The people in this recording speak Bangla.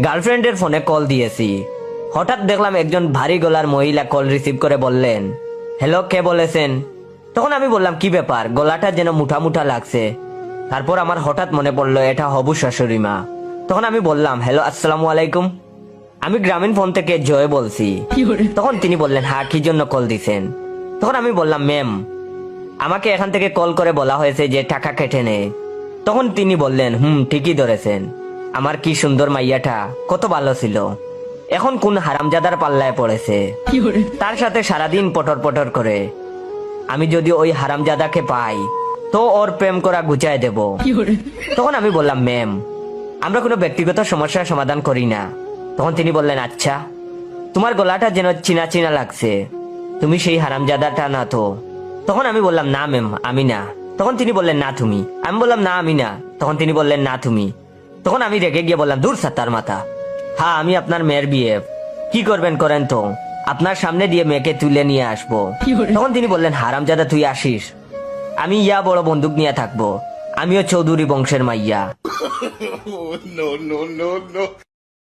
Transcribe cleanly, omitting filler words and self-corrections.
গার্লফ্রেন্ডের ফোনে কল দিয়েছি। হঠাৎ দেখলাম একজন ভারী গলার মহিলা কল রিসিভ করে বললেন, হ্যালো, কে বলেছেন? তখন আমি বললাম, কি ব্যাপার, গলাটা যেন মুঠা মুঠা লাগছে। তারপর আমার হঠাৎ মনে পড়লো এটা হবু শাশুড়ি মা। তখন আমি বললাম, হ্যালো, আসসালামু আলাইকুম, আমি গ্রামীণ ফোন থেকে জয় বলছি। তখন তিনি বললেন, হ্যাঁ, কি জন্য কল দিছেন? তখন আমি বললাম, ম্যাম, আমাকে এখান থেকে কল করে বলা হয়েছে যে টাকা কেটে নে। তখন তিনি বললেন, ঠিকই ধরেছেন, আমার কি সুন্দর মাইয়াটা, কত ভালো ছিল, এখন কোন হারামজাদার পাল্লায় পড়েছে, তার সাথে সারাদিন পটর পটর করে। আমি যদি ওই হারামজাদাকে পাই তো ওর প্রেম করা গুচায় দেব। তখন আমি বললাম, ম্যাম, আমরা কোনো ব্যক্তিগত সমস্যার সমাধান করি না। তখন তিনি বললেন, আচ্ছা, তোমার গলাটা যেন চিনা চিনা লাগছে, তুমি সেই হারামজাদাটা না তো? তখন আমি বললাম, না ম্যাম, আমি না। তখন তিনি বললেন, না তুমি। আমি বললাম, না আমি না। তখন তিনি বললেন, না তুমি। তখন আমি রেগে গিয়ে বললাম, দূর সাত্তার মাথা, হ্যাঁ আমি আপনার মেয়ের বিয়ে, কি করবেন করেন তো, আপনার সামনে দিয়ে মেয়েকে তুলে নিয়ে আসবো। তখন তিনি বললেন, হারামজাদা তুই আসিস, আমি ইয়া বড় বন্দুক নিয়ে থাকবো, আমিও চৌধুরী বংশের মাইয়া। no, no, no, no.